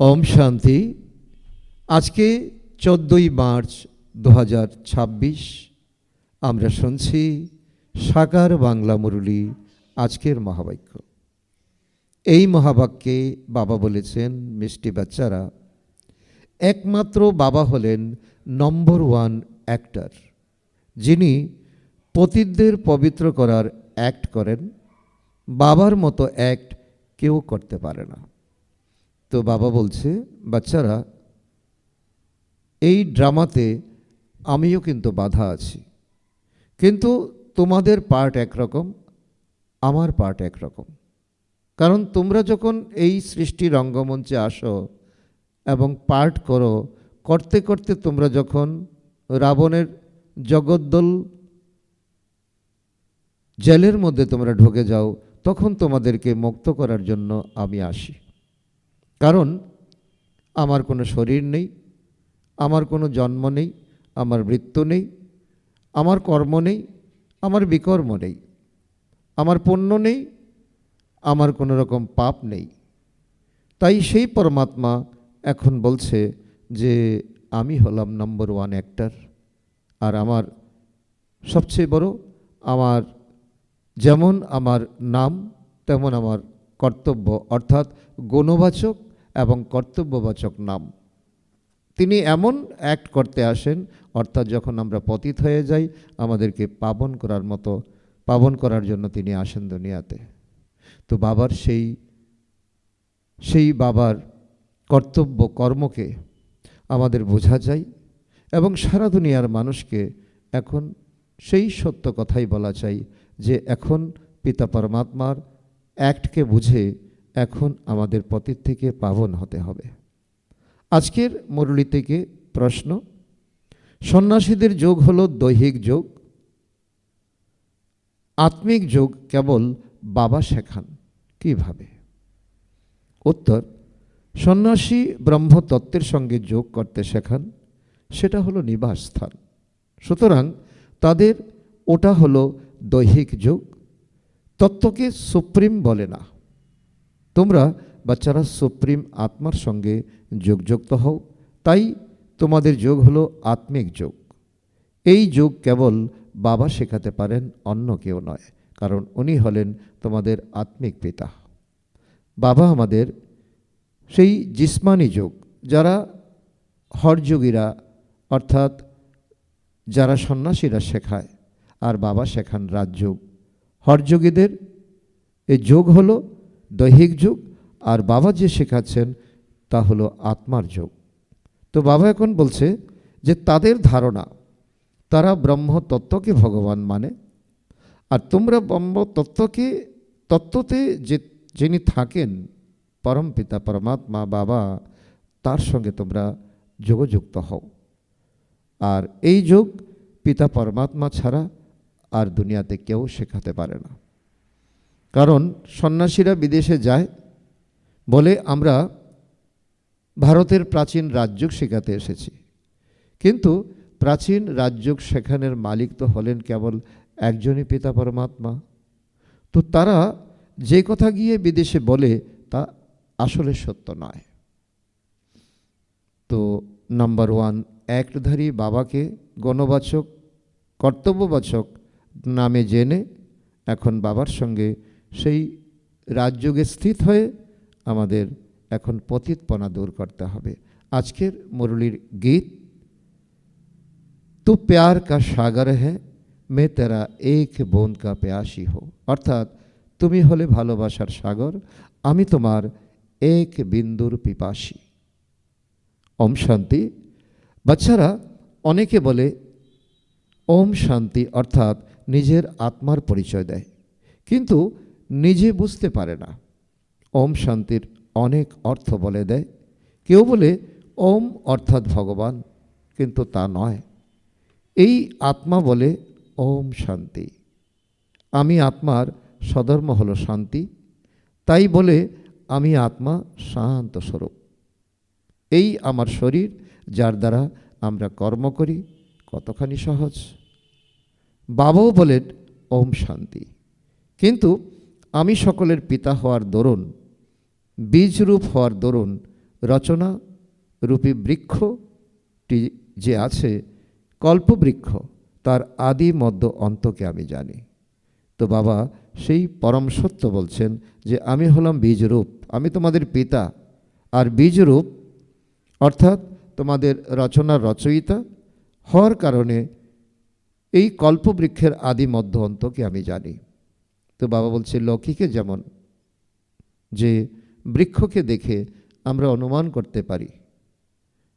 ওম শান্তি। আজকে 14ই মার্চ 2026 আমরা শুনছি সাকার বাংলা মুরলী আজকের মহাবাক্য। এই মহাবাক্যে বাবা বলেছেন, মিষ্টি বাচ্চারা, একমাত্র বাবা হলেন নম্বর 1 অ্যাক্টর, যিনি পতিতদের পবিত্র করার অ্যাক্ট করেন। বাবার মতো অ্যাক্ট কেউ করতে পারে না। তো বাবা বলছে, বাচ্চারা, এই ড্রামাতে আমিও কিন্তু বাধা আছি, কিন্তু তোমাদের পার্ট একরকম, আমার পার্ট একরকম। কারণ তোমরা যখন এই সৃষ্টি রঙ্গমঞ্চে আসো এবং পার্ট করো, করতে করতে তোমরা যখন রাবণের জগদ্দল জেলের মধ্যে তোমরা ঢুকে যাও, তখন তোমাদেরকে মুক্ত করার জন্য আমি আসি। কারণ আমার কোনো শরীর নেই, আমার কোনো জন্ম নেই, আমার মৃত্যু নেই, আমার কর্ম নেই, আমার বিকর্ম নেই, আমার পুণ্য নেই, আমার কোনো রকম পাপ নেই। তাই সেই পরমাত্মা এখন বলছে যে আমি হলাম নম্বর 1 অ্যাক্টর, আর আমার সবচেয়ে বড়, আমার যেমন আমার নাম তেমন আমার কর্তব্য, অর্থাৎ গুণবাচক এবং কর্তব্যবাচক নাম। তিনি এমন অ্যাক্ট করতে আসেন, অর্থাৎ যখন আমরা পতিত হয়ে যাই, আমাদেরকে পাবন করার জন্য তিনি আসেন দুনিয়াতে। তো বাবার সেই বাবার কর্তব্য কর্মকে আমাদের বোঝা যায়, এবং সারা দুনিয়ার মানুষকে এখন সেই সত্য কথাই বলা চাই যে এখন পিতা পরমাত্মার অ্যাক্টকে বুঝে এখন আমাদের পতিত থেকে পাবন হতে হবে। আজকের মুরলী থেকে প্রশ্ন, সন্ন্যাসীদের যোগ হলো দৈহিক যোগ, আত্মিক যোগ কেবল বাবা শেখান, কিভাবে? উত্তর, সন্ন্যাসী ব্রহ্মতত্ত্বের সঙ্গে যোগ করতে শেখান, সেটা হলো নিবাস স্থান। সুতরাং তাদের ওটা হলো দৈহিক যোগ। তত্ত্বকে সুপ্রিম বলে না। তোমরা বাচ্চারা সুপ্রিম আত্মার সঙ্গে যোগযুক্ত হও, তাই তোমাদের যোগ হলো আত্মিক যোগ। এই যোগ কেবল বাবা শেখাতে পারেন, অন্য কেউ নয়, কারণ উনি হলেন তোমাদের আত্মিক পিতা। বাবা আমাদের সেই জিসমানি যোগ, যারা হরযোগীরা অর্থাৎ যারা সন্ন্যাসীরা শেখায়, আর বাবা শেখান রাজযোগ। হরযোগীদের এই যোগ হলো দৈহিক যোগ, আর বাবা যে শেখাচ্ছেন তা হলো আত্মার যোগ। তো বাবা এখন বলছে যে তাদের ধারণা, তারা ব্রহ্মতত্ত্বকে ভগবান মানে, আর তোমরা তত্ত্বতে যিনি থাকেন পরম পিতা পরমাত্মা বাবা, তার সঙ্গে তোমরা যোগযুক্ত হও। আর এই যোগ পিতা পরমাত্মা ছাড়া আর দুনিয়াতে কেউ শেখাতে পারে না। কারণ সন্ন্যাসীরা বিদেশে যায় বলে আমরা ভারতের প্রাচীন রাজযোগ শেখাতে এসেছি, কিন্তু প্রাচীন রাজযোগ শেখানোর মালিক তো হলেন কেবল একজনই পিতা পরমাত্মা। তো তারা যে কথা গিয়ে বিদেশে বলে তা আসলে সত্য নয়। তো নম্বর 1 অ্যাক্টধারী বাবাকে গণবাচক কর্তব্যবাচক নামে জেনে এখন বাবার সঙ্গে সেই রাজযোগে স্থিত হয়ে আমাদের এখন পতিতপনা দূর করতে হবে। আজকের মুরলীর গীত, তু প্যার কা সাগর হ্যাঁ মে তেরা এক বোন কা প্যাসি হো, অর্থাৎ তুমি হলে ভালোবাসার সাগর, আমি তোমার এক বিন্দুর পিপাসী। ওম শান্তি। বাচ্চারা, অনেকে বলে ওম শান্তি অর্থাৎ নিজের আত্মার পরিচয় দেয়, কিন্তু নিজে বুঝতে পারে না। ওম শান্তির অনেক অর্থ বলে দেয়। কেউ বলে ওম অর্থাৎ ভগবান, কিন্তু তা নয়। এই আত্মা বলে ওম শান্তি। আমি আত্মার সধর্ম হলো শান্তি, তাই বলে আমি আত্মা শান্ত স্বরূপ। এই আমার শরীর, যার দ্বারা আমরা কর্ম করি, কতখানি সহজ। বাবাও বলেন ওম শান্তি, কিন্তু আমি সকলের পিতা হওয়ার দরুন, বীজরূপ হওয়ার দরুন রচনা রূপী বৃক্ষটি যে আছে, কল্পবৃক্ষ, তার আদি মধ্য অন্তকে আমি জানি। তো বাবা সেই পরম সত্য বলছেন যে আমি হলাম বীজরূপ, আমি তোমাদের পিতা, আর বীজরূপ অর্থাৎ তোমাদের রচনার রচয়িতা হওয়ার কারণে এই কল্পবৃক্ষের আদি মধ্য অন্তকে আমি জানি। তো বাবা বলছে লৌকিকে যেমন যে বৃক্ষকে দেখে আমরা অনুমান করতে পারি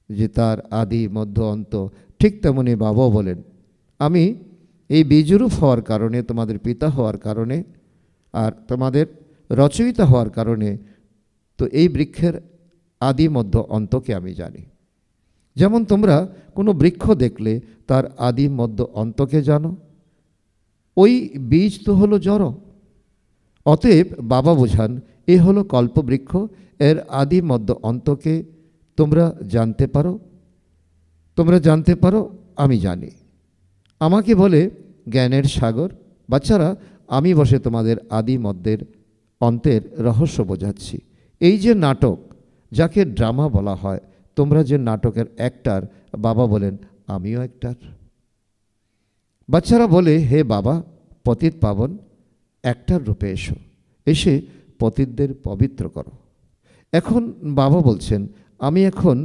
যে তার আদি মধ্য অন্ত, ঠিক তেমনি বাবাও বলেন আমি এই বীজরূপ হওয়ার কারণে, তোমাদের পিতা হওয়ার কারণে আর তোমাদের রচয়িতা হওয়ার কারণে, তো এই বৃক্ষের আদি মধ্য অন্তকে আমি জানি। যেমন তোমরা কোনো বৃক্ষ দেখলে তার আদি মধ্য অন্তকে জানো, ওই বীজ তো হলো জড়। অতএব বাবা বোঝান এ হলো কল্পবৃক্ষ, এর আদি মধ্য অন্তকে তোমরা জানতে পারো, আমি জানি। আমাকে বলে জ্ঞানের সাগর। বাচ্চারা, আমি বসে তোমাদের আদি মধ্যের অন্তের রহস্য বোঝাচ্ছি। এই যে নাটক, যাকে ড্রামা বলা হয়, তোমরা যে নাটকের অ্যাক্টর, বাবা বলেন আমিও অ্যাক্টর। বাচ্চারা বলে হে বাবা, পতিত পাবন অ্যাক্টর রূপে এসে পতিতদের পবিত্র করো। এখন বাবা বলছেন আমি এখন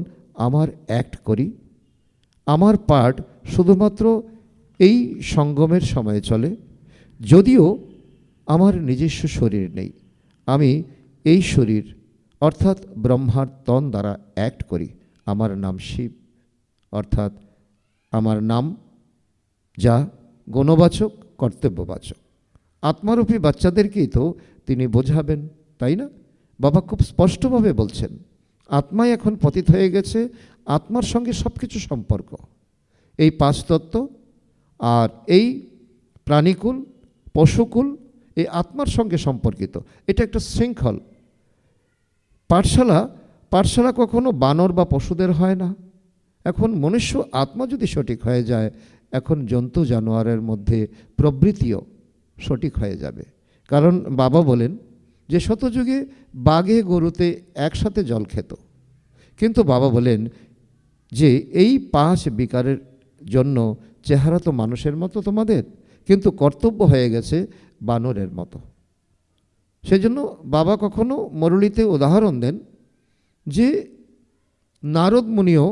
আমার অ্যাক্ট করি, আমার পার্ট শুধুমাত্র এই সঙ্গমের সময়ে চলে, যদিও আমার নিজস্ব শরীর নেই। আমি এই শরীর অর্থাৎ ব্রহ্মার তন দ্বারা অ্যাক্ট করি। আমার নাম শিব, অর্থাৎ আমার নাম যা গুণবাচক, কর্তব্যবাচক। আত্মারূপী বাচ্চাদেরকেই তো তিনি বোঝাবেন, তাই না? বাবা খুব স্পষ্টভাবে বলছেন আত্মাই এখন পতিত হয়ে গেছে, আত্মার সঙ্গে সব কিছু সম্পর্ক। এই পাঁচ তত্ত্ব আর এই প্রাণীকুল, পশুকুল, এই আত্মার সঙ্গে সম্পর্কিত। এটা একটা শৃঙ্খল। পাঠশালা কখনো বানর বা পশুদের হয় না। এখন মনুষ্য আত্মা যদি সঠিক হয়ে যায়, এখন জন্তু জানোয়ারের মধ্যে প্রবৃত্তিও সঠিক হয়ে যাবে। কারণ বাবা বলেন যে শতযুগে বাঘে গরুতে একসাথে জল খেত, কিন্তু বাবা বলেন যে এই 5 বিকারের জন্য চেহারা তো মানুষের মতো তোমাদের, কিন্তু কর্তব্য হয়ে গেছে বানরের মতো। সেজন্য বাবা কখনো মুরলিতে উদাহরণ দেন যে নারদ মুনিও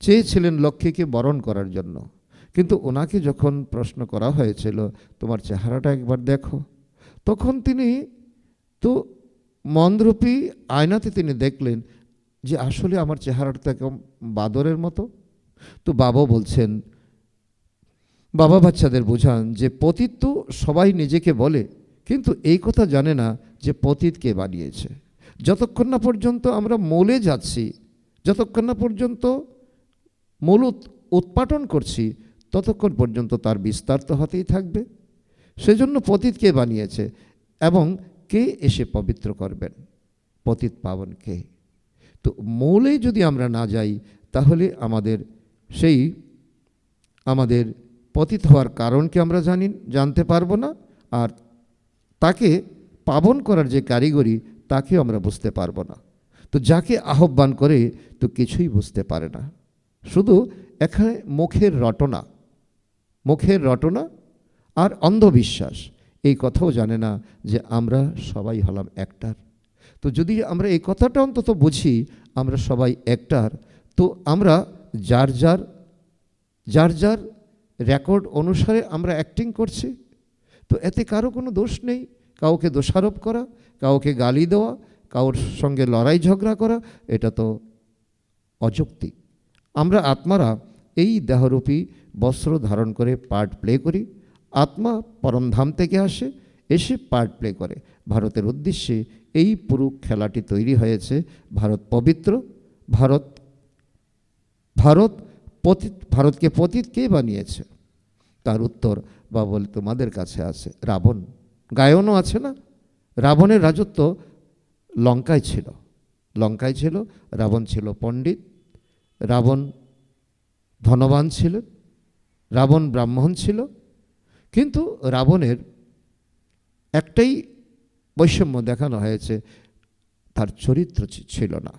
চেয়েছিলেন লক্ষ্মীকে বরণ করার জন্য, কিন্তু ওনাকে যখন প্রশ্ন করা হয়েছিল তোমার চেহারাটা একবার দেখো, তখন তিনি তো মনরূপী আয়নাতে তিনি দেখলেন যে আসলে আমার চেহারাটা কেমন বাদরের মতো। তো বাবা বলছেন, বাবা বাচ্চাদের বোঝান যে পতিত তো সবাই নিজেকে বলে, কিন্তু এই কথা জানে না যে পতিত কে বানিয়েছে। যতক্ষণ না পর্যন্ত আমরা মূলে যাচ্ছি, যতক্ষণ না পর্যন্ত মূল উৎপাটন করছি, ততক্ষণ পর্যন্ত তার বিস্তার তো হতেই থাকবে। সেজন্য পতিত কে বানিয়েছে এবং কে এসে পবিত্র করবেন, পতিত পাবন কে। তো মূলে যদি আমরা না যাই, তাহলে আমাদের পতিত হওয়ার কারণকে আমরা জানতে পারবো না, আর তাকে পাবন করার যে কারিগরি, তাকেও আমরা বুঝতে পারবো না। তো যাকে আহ্বান করে তো কিছুই বুঝতে পারে না, শুধু এখানে মুখের রটনা আর অন্ধবিশ্বাস, এই কথাও জানে না যে আমরা সবাই হলাম একটার। তো যদি আমরা এই কথাটা অন্তত বুঝি, আমরা সবাই একটার, তো আমরা যার যার রেকর্ড অনুসারে আমরা অ্যাক্টিং করছি। তো এতে কারো কোনো দোষ নেই। কাউকে দোষারোপ করা, কাউকে গালি দেওয়া, কারোর সঙ্গে লড়াই ঝগড়া করা, এটা তো অযৌক্তিক। আমরা আত্মারা এই দেহরূপী বস্ত্র ধারণ করে পার্ট প্লে করি। আত্মা পরমধাম থেকে এসে পার্ট প্লে করে। ভারতের উদ্দেশ্যে এই পুরো খেলাটি তৈরি হয়েছে। ভারত পবিত্র, ভারতকে পতিত কে বানিয়েছে? তার উত্তর বা বলে তোমাদের কাছে আছে। রাবণ, গায়নও আছে না? রাবণের রাজত্ব লঙ্কায় ছিল। রাবণ ছিল পণ্ডিত, রাবণ ধনবান ছিলেন, রাবণ ব্রাহ্মণ ছিল, কিন্তু রাবণের একটাই বৈষম্য দেখানো হয়েছে, তার চরিত্র ছিল না।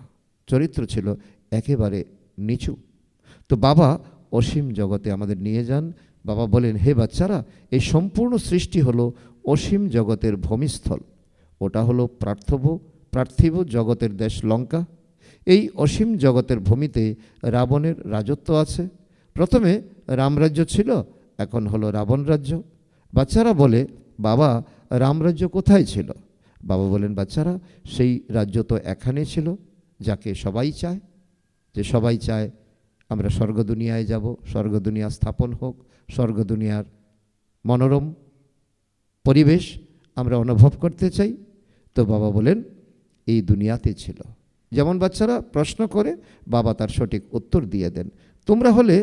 চরিত্র ছিল একেবারে নিচু। তো বাবা অসীম জগতে আমাদের নিয়ে যান। বাবা বলেন, হে বাচ্চারা, এই সম্পূর্ণ সৃষ্টি হলো অসীম জগতের ভূমিস্থল। ওটা হলো পার্থিব জগতের দেশ লঙ্কা। এই অসীম জগতের ভূমিতে রাবণের রাজত্ব আছে। প্রথমে রামরাজ্য ছিল, এখন হলো রাবণ রাজ্য। বাচ্চারা বলে, বাবা রামরাজ্য কোথায় ছিল? বাবা বলেন, বাচ্চারা, সেই রাজ্য তো এখানে ছিল যাকে সবাই চায়, যে সবাই চায় আমরা স্বর্গ দুনিয়ায় যাব, স্বর্গ দুনিয়া স্থাপন হোক, স্বর্গ দুনিয়ার মনোরম পরিবেশ আমরা অনুভব করতে চাই। তো বাবা বলেন, এই দুনিয়াতে ছিল। যেমন বাচ্চারা প্রশ্ন করে, বাবা তার সঠিক উত্তর দিয়ে দেন। তোমরা হলে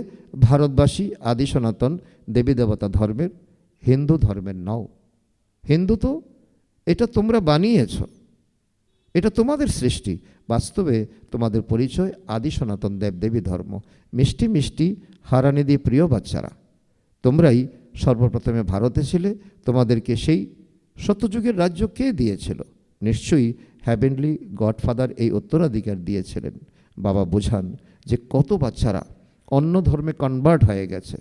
ভারতবাসী, আদি সনাতন দেবী দেবতা ধর্মের, হিন্দু ধর্মের নও। হিন্দু তো এটা তোমরা বানিয়েছ, এটা তোমাদের সৃষ্টি। বাস্তবে তোমাদের পরিচয় আদি সনাতন দেবদেবী ধর্ম। মিষ্টি মিষ্টি হারানিধি প্রিয় বাচ্চারা, তোমরাই সর্বপ্রথমে ভারতে ছিলে। তোমাদেরকে সেই সত্যযুগের রাজ্য কে দিয়েছিল? নিশ্চয়ই হ্যাভেনলি গডফাদার এই উত্তরাধিকার দিয়েছিলেন। বাবা বোঝান যে কত বাচ্চারা অন্য ধর্মে কনভার্ট হয়ে গেছে।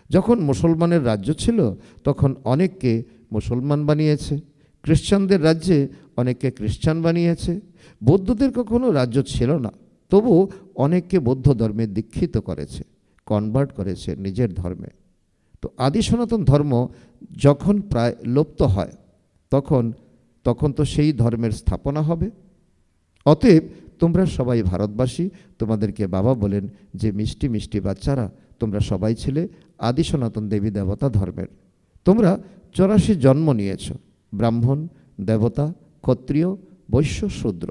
যখন মুসলমানের রাজ্য ছিল তখন অনেককে মুসলমান বানিয়েছে, খ্রিস্টানদের রাজ্যে অনেককে খ্রিস্টান বানিয়েছে। বৌদ্ধদের কখনো রাজ্য ছিল না, তবু অনেককে বৌদ্ধ ধর্মে দীক্ষিত করেছে, কনভার্ট করেছে নিজের ধর্মে। তো আদি সনাতন ধর্ম যখন প্রায় লুপ্ত হয় তখন তো সেই ধর্মের স্থাপনা হবে। অতএব তোমরা সবাই ভারতবাসী। তোমাদেরকে বাবা বলেন যে মিষ্টি মিষ্টি বাচ্চারা, তোমরা সবাই ছিলে আদি সনাতন দেবী দেবতা ধর্মের। তোমরা 84 জন্ম নিয়েছ, ব্রাহ্মণ, দেবতা, ক্ষত্রিয়, বৈশ্য, শূদ্র,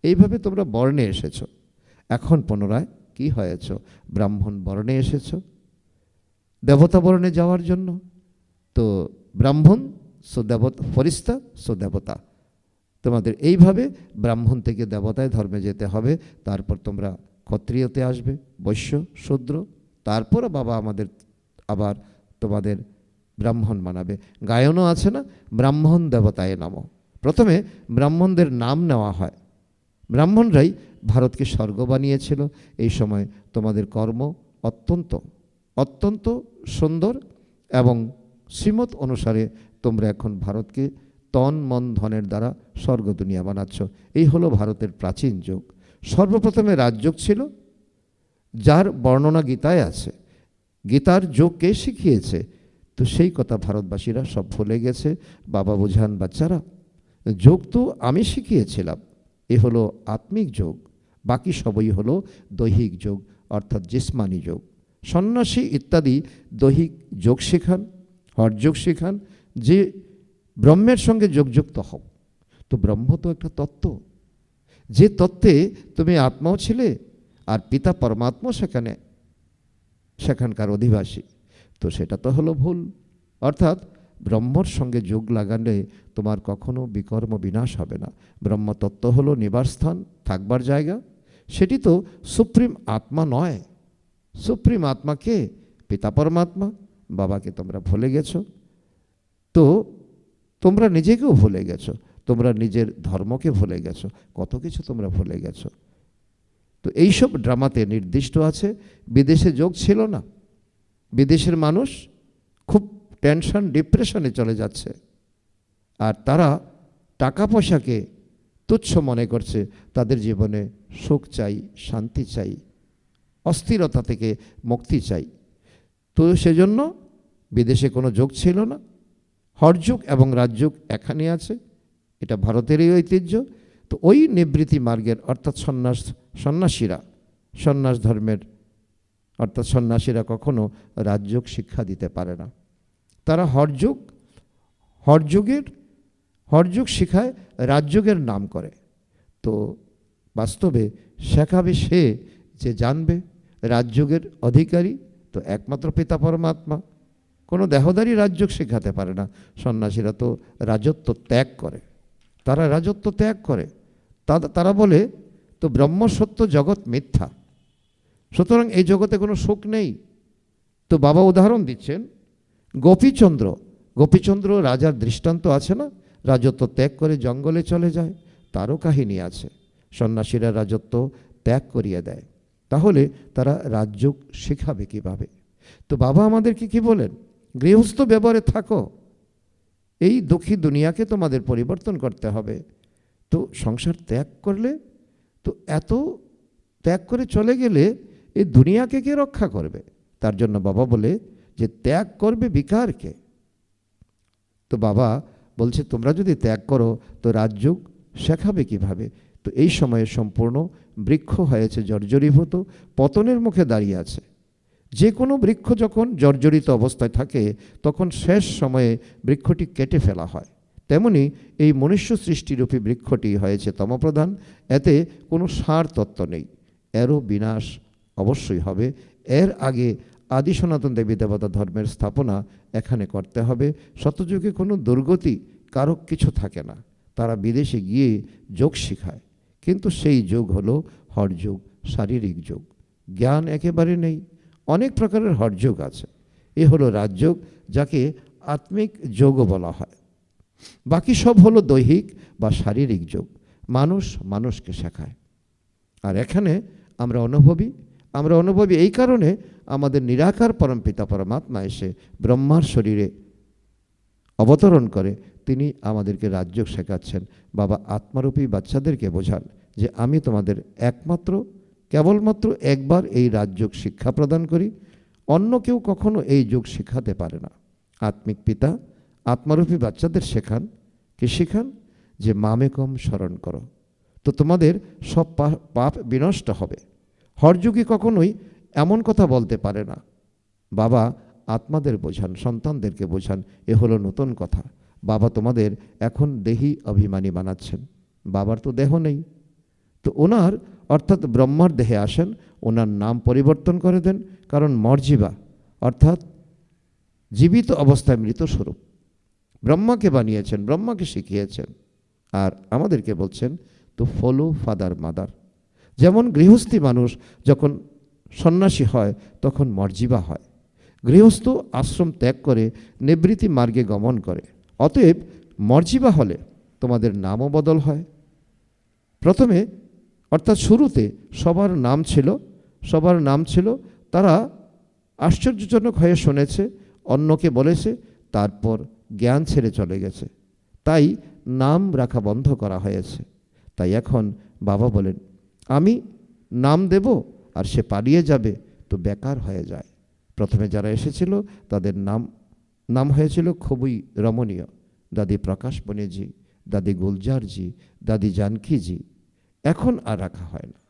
এইভাবে তোমরা বর্ণে এসেছ। এখন পুনরায় কি হয়েছ? ব্রাহ্মণ বর্ণে এসেছ দেবতা বর্ণে যাওয়ার জন্য। তো ব্রাহ্মণ সো দেবতা, ফরিস্তা সো দেবতা। তোমাদের এইভাবে ব্রাহ্মণ থেকে দেবতায় ধর্মে যেতে হবে। তারপর তোমরা ক্ষত্রিয়তে আসবে, বৈশ্য, শূদ্র, তারপর বাবা আমাদের আবার তোমাদের ব্রাহ্মণ বানাবে। গায়নও আছে না, ব্রাহ্মণ দেবতায় নামো। প্রথমে ব্রাহ্মণদের নাম নেওয়া হয়। ব্রাহ্মণরাই ভারতকে স্বর্গ বানিয়েছিল। এই সময় তোমাদের কর্ম অত্যন্ত সুন্দর এবং শ্রীমত অনুসারে তোমরা এখন ভারতকে তন মন ধনের দ্বারা স্বর্গ দুনিয়া বানাচ্ছ। এই হলো ভারতের প্রাচীন যুগ। সর্বপ্রথমে রাজযোগ ছিল, যার বর্ণনা গীতায় আছে। গীতার যোগ কে শিখিয়েছে? তো সেই কথা ভারতবাসীরা সব ভুলে গেছে। বাবা বোঝান, বাচ্চারা, যোগ তো আমি শিখিয়েছিলাম, এ হলো আত্মিক যোগ, বাকি সবই হলো দৈহিক যোগ, অর্থাৎ জিসমানি যোগ। সন্ন্যাসী ইত্যাদি দৈহিক যোগ শেখান, হঠযোগ শেখান, যে ব্রহ্মের সঙ্গে যোগযুক্ত হও। তো ব্রহ্ম তো একটা তত্ত্ব, যে তত্ত্বে তুমি আত্মাও ছিলে আর পিতা পরমাত্মা সেখানকার অধিবাসী। তো সেটা তো হলো ভুল। অর্থাৎ ব্রহ্মর সঙ্গে যোগ লাগালে তোমার কখনো বিকর্ম বিনাশ হবে না। ব্রহ্মতত্ত্ব হলো নিবার স্থান, থাকবার জায়গা। সেটি তো সুপ্রিম আত্মা নয়। সুপ্রিম আত্মা কে? পিতা পরমাত্মা। বাবাকে তোমরা ভুলে গেছো। তো তোমরা নিজেকেও ভুলে গেছো, তোমরা নিজের ধর্মকে ভুলে গেছো, কত কিছু তোমরা ভুলে গেছো। তো এইসব ড্রামাতে নির্দিষ্ট আছে। বিদেশে যোগ ছিল না, বিদেশের মানুষ খুব টেনশন, ডিপ্রেশনে চলে যাচ্ছে, আর তারা টাকা পয়সাকে তুচ্ছ মনে করছে। তাদের জীবনে সুখ চাই, শান্তি চাই, অস্থিরতা থেকে মুক্তি চাই। তো সেজন্য বিদেশে কোনো যোগ ছিল না। হঠযোগ এবং রাজযোগ এখানে আছে, এটা ভারতেরই ঐতিহ্য। তো ওই নিবৃত্তি মার্গের অর্থাৎ সন্ন্যাস ধর্মের অর্থাৎ সন্ন্যাসীরা কখনো রাজযোগ শিক্ষা দিতে পারে না। তারা হঠযোগ শিখায়, রাজযোগের নাম করে। তো বাস্তবে শেখাবে সে যে জানবে রাজযোগের অধিকারী তো একমাত্র পিতা পরমাত্মা। কোনো দেহদারি রাজযোগ শেখাতে পারে না। সন্ন্যাসীরা তো রাজত্ব ত্যাগ করে, তারা রাজত্ব ত্যাগ করে। তারা বলে তো ব্রহ্ম সত্য, জগৎ মিথ্যা, সুতরাং এই জগতে কোনো সুখ নেই। তো বাবা উদাহরণ দিচ্ছেন, গোপীচন্দ্র রাজার দৃষ্টান্ত আছে না, রাজত্ব ত্যাগ করে জঙ্গলে চলে যায়, তারও কাহিনী আছে। সন্ন্যাসীরা রাজত্ব ত্যাগ করিয়ে দেয়, তাহলে তারা রাজযোগ শেখাবে কিভাবে? তো বাবা আমাদেরকে কি বলেন? গৃহস্থ ব্যবহারে থাকো, এই দুঃখী দুনিয়াকে তোমাদের পরিবর্তন করতে হবে। তো সংসার ত্যাগ করলে, তো এত ত্যাগ করে চলে গেলে এই দুনিয়াকে কে রক্ষা করবে? তার জন্য বাবা বলে যে ত্যাগ করবে বিকারকে। তো বাবা বলছে তোমরা যদি ত্যাগ করো তো রাজযোগ শেখাবে কিভাবে? তো এই সময়ে সম্পূর্ণ বৃক্ষ হয়েছে জর্জরীভূত, পতনের মুখে দাঁড়িয়ে আছে। যে কোনো বৃক্ষ যখন জর্জরিত অবস্থায় থাকে তখন শেষ সময়ে বৃক্ষটি কেটে ফেলা হয়। তেমনি এই মনুষ্য সৃষ্টিরূপী বৃক্ষটি হয়েছে তমপ্রধান, এতে কোনো সার তত্ত্ব নেই, এরও বিনাশ অবশ্যই হবে। এর আগে আদি সনাতন দেবী দেবতা ধর্মের স্থাপনা এখানে করতে হবে। শতযুগে কোনো দুর্গতি কারো কিছু থাকে না, তারা বিদেশে গিয়ে যোগ শিখায়, কিন্তু সেই যোগ হলো হঠযোগ, শারীরিক যোগ। জ্ঞান একেবারে নেই, অনেক প্রকারের হঠযোগ আছে। এ হলো রাজযোগ, যাকে আত্মিক যোগও বলা হয়। বাকি সব হলো দৈহিক বা শারীরিক যোগ, মানুষ মানুষকে শেখায়। আর এখানে আমরা অনুভবী এই কারণে আমাদের নিরাকার পরমপিতা পরমাত্মা এসে ব্রহ্মার শরীরে অবতরণ করে, তিনি আমাদেরকে রাজযোগ শেখাচ্ছেন। বাবা আত্মারূপী বাচ্চাদেরকে বোঝান যে আমি তোমাদের কেবলমাত্র একবার এই রাজযোগ শিক্ষা প্রদান করি, অন্য কেউ কখনো এই যোগ শিখাতে পারে না। আত্মিক পিতা আত্মারূপী বাচ্চাদের শেখান, কি শেখান? যে মামেকম স্মরণ করো, তো তোমাদের সব পাপ বিনষ্ট হবে। হরযোগী কখনোই এমন কথা বলতে পারে না। বাবা আত্মাদের বোঝান, সন্তানদেরকে বোঝান, এ হলো নতুন কথা। বাবা তোমাদের এখন দেহি অভিমানী বানাচ্ছেন, বাবার তো দেহ নেই। তো ওনার অর্থাৎ ব্রহ্মার দেহে আসেন, ওনার নাম পরিবর্তন করে দেন, কারণ মর্জিবা অর্থাৎ জীবিত অবস্থায় মৃত স্বরূপ। ব্রহ্মাকে বানিয়েছেন, ব্রহ্মাকে শিখিয়েছেন, আর আমাদেরকে বলছেন তো ফলো ফাদার মাদার। যেমন গৃহস্থী মানুষ যখন সন্ন্যাসী হয় তখন মর্জিবা হয়, গৃহস্থ আশ্রম ত্যাগ করে নিবৃত্তি মার্গে গমন করে। অতএব মর্জিবা হলে তোমাদের নামও বদল হয়। প্রথমে অর্থাৎ শুরুতে সবার নাম ছিল, তারা আশ্চর্যজনক হয়ে শুনেছে, অন্যকে বলেছে, তারপর জ্ঞান ছেড়ে চলে গেছে, তাই নাম রাখা বন্ধ করা হয়েছে। তাই এখন বাবা বলেন আমি নাম দেব আর সে পালিয়ে যাবে, তো বেকার হয়ে যায়। প্রথমে যারা এসেছিল তাদের নাম হয়েছিল খুবই রমণীয়, দাদি প্রকাশ বনেজি, দাদি গুলজারজি, দাদি জানকীজি, এখন আর রাখা হয় না।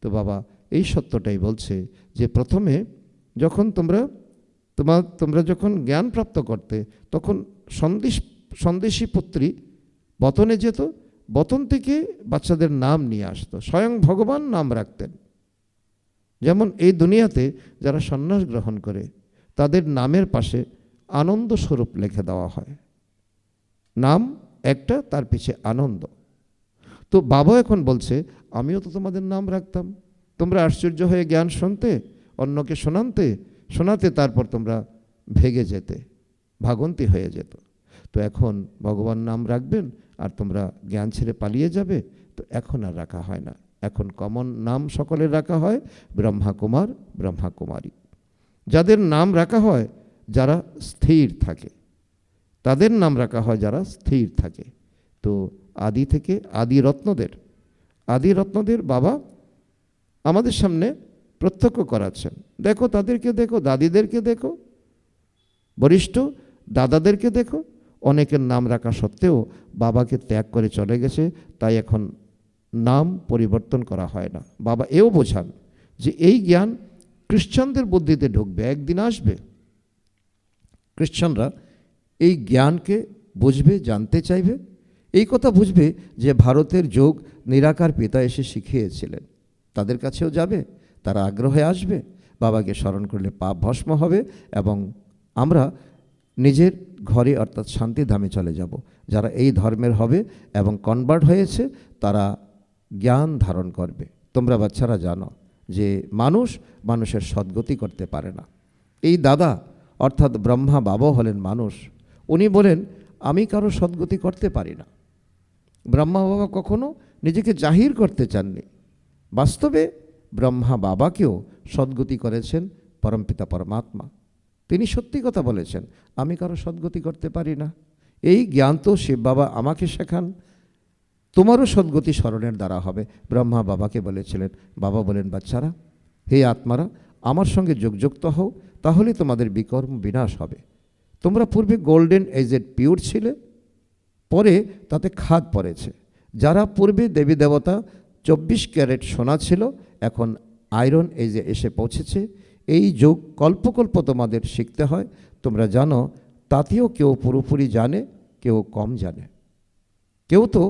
তো বাবা এই সত্যটাই বলছে যে প্রথমে যখন তোমরা যখন জ্ঞান প্রাপ্ত করতে, তখন সন্দেশী পুত্রী বতনে যেত, বতন থেকে বাচ্চাদের নাম নিয়ে আসতো, স্বয়ং ভগবান নাম রাখতেন। যেমন এই দুনিয়াতে যারা সন্ন্যাস গ্রহণ করে তাদের নামের পাশে আনন্দ স্বরূপ লিখে দেওয়া হয়, নাম একটা, তার পিছে আনন্দ। তো বাবা এখন বলছে আমিও তো তোমাদের নাম রাখতাম, তোমরা আশ্চর্য হয়ে জ্ঞান শুনতে, অন্যকে শোনাতে, তারপর তোমরা ভেগে যেতে, ভাগন্তি হয়ে যেত। তো এখন ভগবান নাম রাখবেন আর তোমরা জ্ঞান ছেড়ে পালিয়ে যাবে, তো এখন আর রাখা হয় না। এখন কমন নাম সকলের রাখা হয়, ব্রহ্মা কুমার, ব্রহ্মা কুমারী। যাদের নাম রাখা হয় যারা স্থির থাকে, তাদের নাম রাখা হয় যারা স্থির থাকে। তো আদি থেকে আদি রত্নদের বাবা আমাদের সামনে প্রত্যক্ষ করাচ্ছেন। দেখো তাদেরকে দেখো, দাদিদেরকে দেখো, বরিষ্ঠ দাদাদেরকে দেখো, অনেকের নাম রাখা সত্ত্বেও বাবাকে ত্যাগ করে চলে গেছে, তাই এখন নাম পরিবর্তন করা হয় না। বাবা এও বোঝান যে এই জ্ঞান খ্রিশ্চানদের বুদ্ধিতে ঢুকবে, একদিন আসবে, খ্রিশ্চানরা এই জ্ঞানকে বুঝবে, জানতে চাইবে, এই কথা বুঝবে যে ভারতের যোগ নিরাকার পিতা এসে শিখিয়েছিলেন, তাদের কাছেও যাবে, তারা আগ্রহে আসবে, বাবাকে স্মরণ করলে পাপ ভস্ম হবে এবং আমরা নিজের ঘরে অর্থাৎ শান্তিধামে চলে যাব। যারা এই ধর্মের হবে এবং কনভার্ট হয়েছে তারা জ্ঞান ধারণ করবে। তোমরা বাচ্চারা জানো যে মানুষের সদ্গতি করতে পারে না। এই দাদা অর্থাৎ ব্রহ্মা বাবা হলেন মানুষ, উনি বলেন আমি কারো সদ্গতি করতে পারি না। ব্রহ্মা বাবা কখনো নিজেকে জাহির করতে চাননি, বাস্তবে ব্রহ্মা বাবাকেও সদ্গতি করেছেন পরমপিতা পরমাত্মা। তিনি সত্যি কথা বলেছেন, আমি কারো সদ্গতি করতে পারি না। এই জ্ঞান তো শিব বাবা আমাকে শেখান। তোমারও সদ্গতি স্মরণের দ্বারা হবে। ব্রহ্মা বাবাকে বলেছিলেন, বাবা বলেন, বাচ্চারা, হে আত্মারা, আমার সঙ্গে যোগযুক্ত হও, তাহলে তোমাদের বিকর্ম বিনাশ হবে। তোমরা পূর্বে গোল্ডেন এজেড পিওর ছিলে, পরে তাতে খাদ পড়েছে। যারা পূর্বে দেবী দেবতা 24 ক্যারেট সোনা ছিল, এখন আয়রন এজে এসে পৌঁছেছে। এই যোগ কল্পকল্প তোমাদের শিখতে হয়। তোমরা জানো, তাতেও কেউ পুরোপুরি জানে, কেউ কম জানে। কেউ তো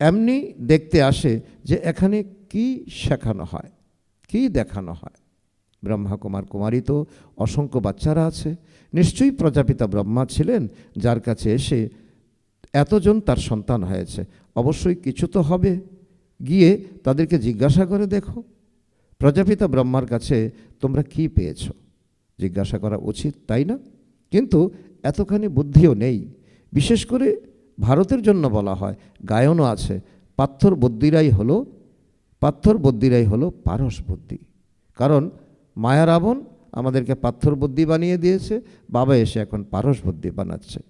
এমনি দেখতে আসে যে এখানে কি শেখানো হয়, কি দেখানো হয়। ব্রহ্মা কুমার কুমারী তো অসংখ্য বাচ্চারা আছে। নিশ্চয়ই প্রজাপিতা ব্রহ্মা ছিলেন, যার কাছে এসে এতজন তার সন্তান হয়েছে। অবশ্যই কিছু তো হবে। গিয়ে তাদেরকে জিজ্ঞাসা করে দেখো, প্রজাপিতা ব্রহ্মার কাছে তোমরা কি পেয়েছ, জিজ্ঞাসা করা উচিত, তাই না? কিন্তু এতখানি বুদ্ধিও নেই। বিশেষ করে ভারতের জন্য বলা হয়, গায়নও আছে, পাথর বুদ্ধিরাই হলো পারস বুদ্ধি। কারণ মায়া রাবণ আমাদেরকে পাথর বুদ্ধি বানিয়ে দিয়েছে, বাবা এসে এখন পারস বুদ্ধি বানাচ্ছে।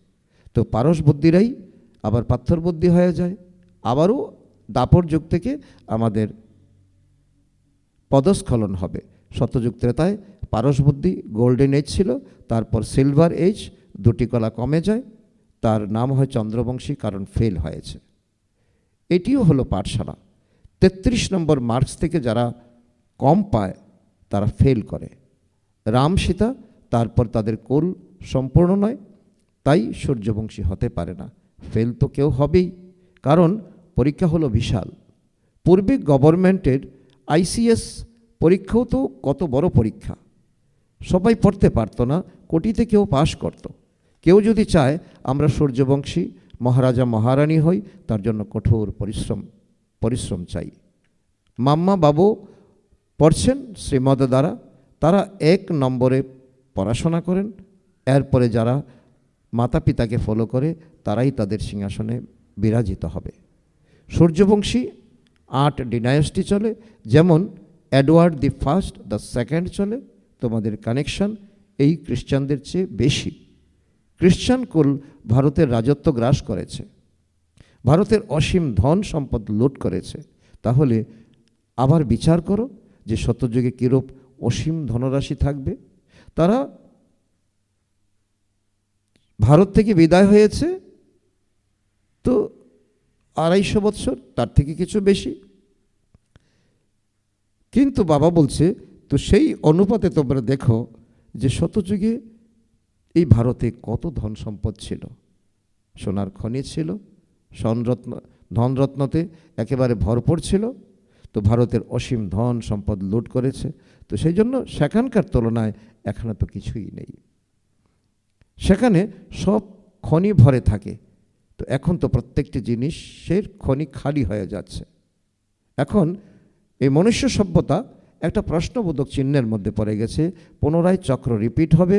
তো পারস বুদ্ধিরাই আবার পাথর বুদ্ধি হয়ে যায়। আবারও দাপর যুগ থেকে আমাদের পদস্খলন হবে। সত্যযুগ ত্রেতায় পারস বুদ্ধি গোল্ডেন এজ ছিল, তারপর সিলভার এজ, দুটি কলা কমে যায়, তার নাম হয় চন্দ্রবংশী, কারণ ফেল হয়েছে। এটিও হলো পাঠশালা। 33 নম্বর মার্কস থেকে যারা কম পায় তারা ফেল করে। রাম সীতা, তারপর তাদের কুল সম্পূর্ণ নয়, তাই সূর্যবংশী হতে পারে না। ফেল তো কেউ হবেই, কারণ পরীক্ষা হলো বিশাল। পূর্বে গভর্নমেন্টের ICS পরীক্ষাও তো কত বড় পরীক্ষা, সবাই পড়তে পারতো না, কোটিতে কেউ পাশ করত। কেউ যদি চায় আমরা সূর্যবংশী মহারাজা মহারানী হই, তার জন্য কঠোর পরিশ্রম চাই। মাম্মা বাবু পড়ছেন শ্রীমদ দ্বারা, তারা 1 নম্বরে পড়াশোনা করেন। এরপরে যারা মাতা পিতাকে ফলো করে তারাই তাদের সিংহাসনে বিরাজিত হবে। সূর্যবংশী 8 ডিনায়াস্টি চলে, যেমন Edward the first, the second চলে। তোমাদের কানেকশন এই খ্রিস্টানদের চেয়ে বেশি। খ্রিস্টান কুল ভারতের রাজত্ব গ্রাস করেছে, ভারতের অসীম ধন সম্পদ লুট করেছে। তাহলে আবার বিচার করো যে সত্যযুগে কিরূপ অসীম ধনরাশি থাকবে। তারা ভারত থেকে বিদায় হয়েছে তো 250 বৎসর, তার থেকে কিছু বেশি। কিন্তু বাবা বলছে, তো সেই অনুপাতে তোমরা দেখো যে সত্যযুগে এই ভারতে কত ধন সম্পদ ছিল। সোনার খনি ছিল, ধনরত্নতে একেবারে ভরপুর ছিল। তো ভারতের অসীম ধন সম্পদ লুট করেছে। তো সেই জন্য সেখানকার তুলনায় এখানে তো কিছুই নেই। সেখানে সব খনি ভরে থাকে। তো এখন তো প্রত্যেকটি জিনিসের খনি খালি হয়ে যাচ্ছে। এখন এই মনুষ্য সভ্যতা একটা প্রশ্নবোধক চিহ্নের মধ্যে পড়ে গেছে। পুনরায় চক্র রিপিট হবে,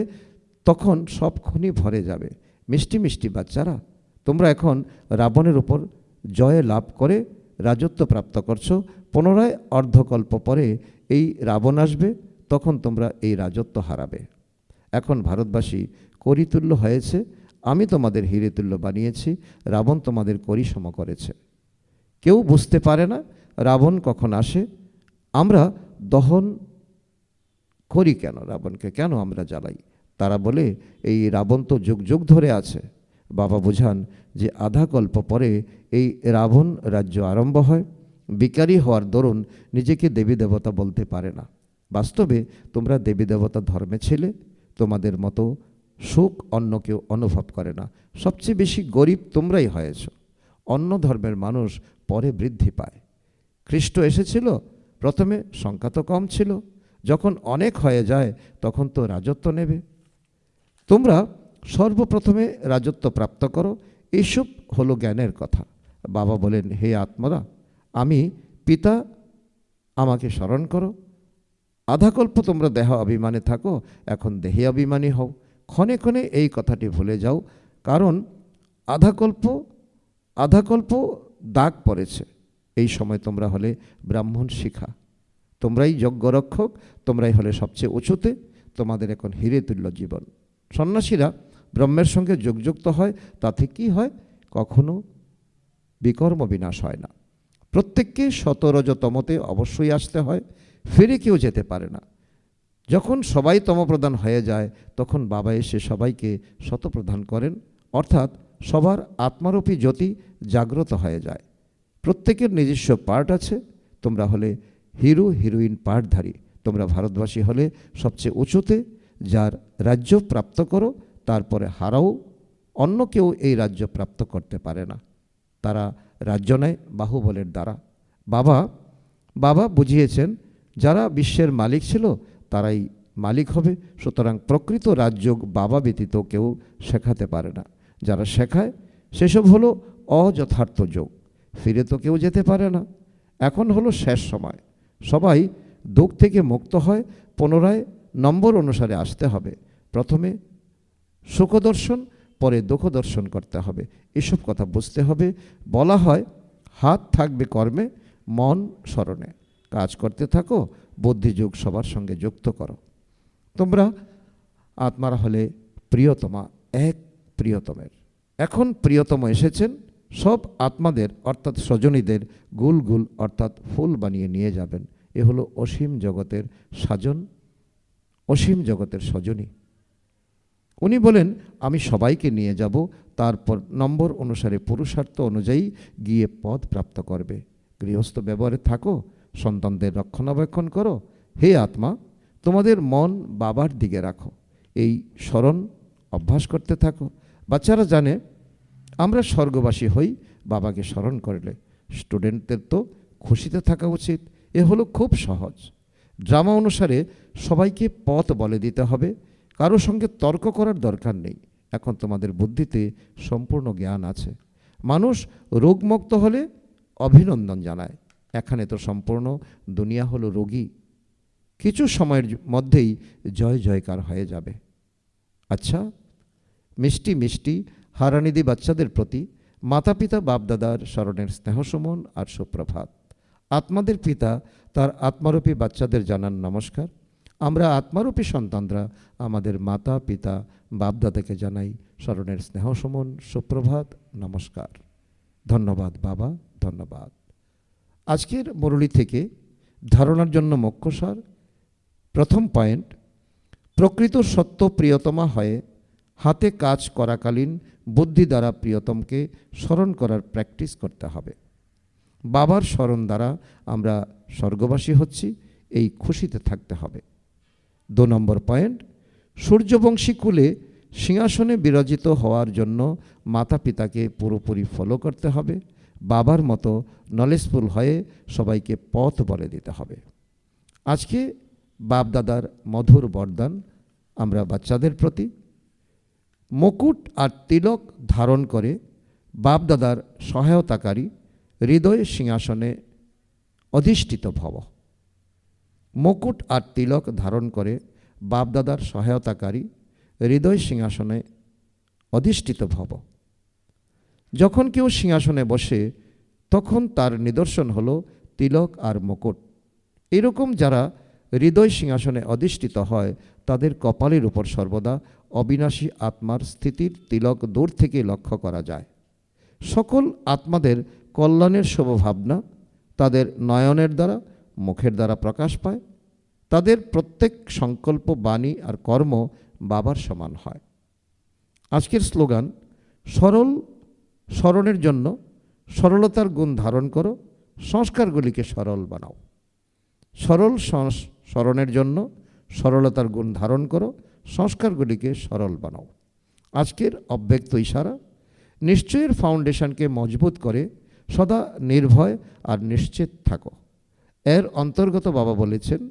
তখন সব খনি ভরে যাবে। মিষ্টি মিষ্টি বাচ্চারা, তোমরা এখন রাবণের উপর জয় লাভ করে রাজত্ব প্রাপ্ত করছো। পুনরায় অর্ধকল্প পরে এই রাবণ আসবে, তখন তোমরা এই রাজত্ব হারাবে। এখন ভারতবাসী করিতুল্য হয়েছে, আমি তোমাদের হিরেতুল্য বানিয়েছি, রাবণ তোমাদের করি সম করেছে। কেউ বুঝতে পারে না রাবণ কখন আসে। আমরা দহন করি কেন, রাবণকে কেন আমরা জ্বালাই? তারা বলে এই রাবণ তো যুগ যুগ ধরে আছে। বাবা বোঝান যে আধা কল্প পরে এই রাবণ রাজ্য আরম্ভ হয়। বিকারী হওয়ার দরুন নিজেকে দেবী দেবতা বলতে পারে না। বাস্তবে তোমরা দেবী দেবতা ধর্মে ছিলে, তোমাদের মতো সুখ অন্য কেউ অনুভব করে না। সবচেয়ে বেশি গরিব তোমরাই হয়েছ। অন্য ধর্মের মানুষ পরে বৃদ্ধি পায়। খ্রিস্ট এসেছিল, প্রথমে সংখ্যা তো কম ছিল, যখন অনেক হয়ে যায় তখন তো রাজত্ব নেবে। তোমরা সর্বপ্রথমে রাজত্ব প্রাপ্ত করো, এইসব হলো জ্ঞানের কথা। বাবা বলেন, হে আত্মারা, আমি পিতা, আমাকে স্মরণ করো। আধাকল্প তোমরা দেহ অভিমানে থাকো, এখন দেহে অভিমানী হও। ক্ষণে ক্ষণে এই কথাটি ভুলে যাও, কারণ আধাকল্প দাগ পড়েছে। এই সময় তোমরা হলে ব্রাহ্মণ শিখা, তোমরাই যজ্ঞ রক্ষক, তোমরাই হলে সবচেয়ে উঁচুতে, তোমাদের এখন হিরে তুল্য জীবন। সন্ন্যাসীরা ব্রহ্মের সঙ্গে যোগযুক্ত হয়, তাতে কি হয়? কখনো বিকর্ম বিনাশ হয় না। প্রত্যেককে শতরজতমতে অবশ্যই আসতে হয়, ফিরে কেউ যেতে পারে না। যখন সবাই তমপ্রধান হয়ে যায়, তখন বাবা এসে সবাইকে শতপ্রধান করেন, অর্থাৎ সবার আত্মারূপী জ্যোতি জাগ্রত হয়ে যায়। প্রত্যেকের নিজস্ব পার্ট আছে। তোমরা হলে হিরো হিরোইন পার্টধারী। তোমরা ভারতবাসী হলে সবচেয়ে উঁচুতে, যার রাজ্য প্রাপ্ত করো, তারপরে হারাও। অন্য কেউ এই রাজ্য প্রাপ্ত করতে পারে না। তারা রাজ্য নেয় বাহুবলের দ্বারা। বাবা বুঝিয়েছেন, যারা বিশ্বের মালিক ছিল তারাই মালিক হবে। সুতরাং প্রকৃত রাজ্য বাবা ব্যতীত কেউ শেখাতে পারে না। যারা শেখায় সেসব হলো অযথার্থ যোগ, ফিরে তো কেউ যেতে পারে না। এখন হলো শেষ সময়, সবাই দুঃখ থেকে মুক্ত হয়, পুনরায় নম্বর অনুসারে আসতে হবে। প্রথমে সুখ দর্শন, পরে দুঃখ দর্শন করতে হবে। এসব কথা বুঝতে হবে। বলা হয়, হাত থাকবে কর্মে, মন স্মরণে। কাজ করতে থাকো, বুদ্ধিযোগ সবার সঙ্গে যুক্ত করো। তোমরা আত্মারা হলে প্রিয়তমা, এক প্রিয়তমের। এখন প্রিয়তম এসেছেন, সব আত্মাদের অর্থাৎ স্বজনীদের গুল গুল অর্থাৎ ফুল বানিয়ে নিয়ে যাবেন। এ হলো অসীম জগতের সাজন, অসীম জগতের স্বজনী। উনি বলেন, আমি সবাইকে নিয়ে যাব, তারপর নম্বর অনুসারে পুরুষার্থ অনুযায়ী গিয়ে পদ প্রাপ্ত করবে। গৃহস্থ ব্যবহারে থাকো, সন্তানদের রক্ষণাবেক্ষণ করো। হে আত্মা, তোমাদের মন বাবার দিকে রাখো, এই স্মরণ অভ্যাস করতে থাকো। বাচ্চারা জানে আমরা স্বর্গবাসী হই বাবাকে স্মরণ করলে। স্টুডেন্টদের তো খুশিতে থাকা উচিত। এ হলো খুব সহজ। ড্রামা অনুসারে সবাইকে পথ বলে দিতে হবে, কারো সঙ্গে তর্ক করার দরকার নেই। এখন তোমাদের বুদ্ধিতে সম্পূর্ণ জ্ঞান আছে। মানুষ রোগমুক্ত হলে অভিনন্দন জানায়। এখানে তো সম্পূর্ণ দুনিয়া হলো রোগী। কিছু সময়ের মধ্যেই জয় জয়কার হয়ে যাবে। আচ্ছা, মিষ্টি মিষ্টি হারানিধি বাচ্চাদের প্রতি মাতা পিতা বাপদাদার স্মরণের স্নেহসুমন আর সুপ্রভাত। আত্মাদের পিতা তার আত্মারূপী বাচ্চাদের জানান নমস্কার। আমরা আত্মারূপী সন্তানরা আমাদের মাতা পিতা বাপদাদাকে জানাই স্মরণের স্নেহসুমন, সুপ্রভাত, নমস্কার। ধন্যবাদ বাবা, ধন্যবাদ। আজকের মুরলী থেকে ধারণার জন্য মুখ্যসার। প্রথম পয়েন্ট, প্রকৃত সত্য প্রিয়তমা হয়ে হাতে কাজ করাকালীন বুদ্ধি দ্বারা প্রিয়তমকে স্মরণ করার প্র্যাকটিস করতে হবে। বাবার স্মরণ দ্বারা আমরা স্বর্গবাসী হচ্ছি, এই খুশিতে থাকতে হবে। 2 নম্বর পয়েন্ট, সূর্যবংশী কুলে সিংহাসনে বিরাজিত হওয়ার জন্য মাতা পিতাকে পুরোপুরি ফলো করতে হবে। বাবার মতো নলেজফুল হয়ে সবাইকে পথ বলে দিতে হবে। আজকে বাপদাদার মধুর বরদান আমরা বাচ্চাদের প্রতি। মুকুট আর তিলক ধারণ করে বাপদাদার সহায়তাকারী হৃদয় সিংহাসনে অধিষ্ঠিত ভব। মুকুট আর তিলক ধারণ করে বাপদাদার সহায়তাকারী হৃদয় সিংহাসনে অধিষ্ঠিত ভব। যখন কেউ সিংহাসনে বসে তখন তার নিদর্শন হলো তিলক আর মুকুট। এরকম যারা হৃদয় সিংহাসনে অধিষ্ঠিত হয় তাদের কপালের উপর সর্বদা অবিনাশী আত্মার স্থিতির তিলক দূর থেকে লক্ষ্য করা যায়। সকল আত্মাদের কল্যাণের শুভভাবনা তাদের নয়নের দ্বারা, মুখের দ্বারা প্রকাশ পায়। তাদের প্রত্যেক সংকল্প, বাণী আর কর্ম বাবার সমান হয়। আজকের স্লোগান, সরল স্মরণের জন্য সরলতার গুণ ধারণ করো, সংস্কারগুলিকে সরল বানাও। সরল স্মরণের জন্য সরলতার গুণ ধারণ করো, সংস্কারগুলিকে সরল বানাও। আজকের অব্যক্ত ইশারা, নিশ্চয়ের ফাউন্ডেশনকে মজবুত করে সদা নির্ভয় আর নিশ্চিত থাকো। এর অন্তর্গত বাবা বলেছেন,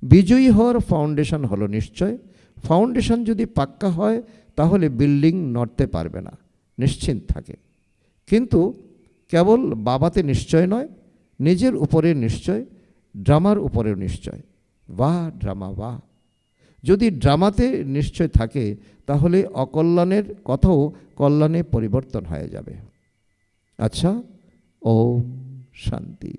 বিজয়ী হওয়ার ফাউন্ডেশন হলো নিশ্চয়। ফাউন্ডেশন যদি পাক্কা হয় তাহলে বিল্ডিং নড়তে পারবে না, নিশ্চিন্ত থাকে। কিন্তু কেবল বাবাতে নিশ্চয় নয়, নিজের উপরে নিশ্চয়, ড্রামার উপরেও নিশ্চয়। বাহ ড্রামা বাহ! যদি ড্রামাতে নিশ্চয় থাকে তাহলে অকল্যাণের কথাও কল্যাণে পরিবর্তন হয়ে যাবে। আচ্ছা, ওম শান্তি।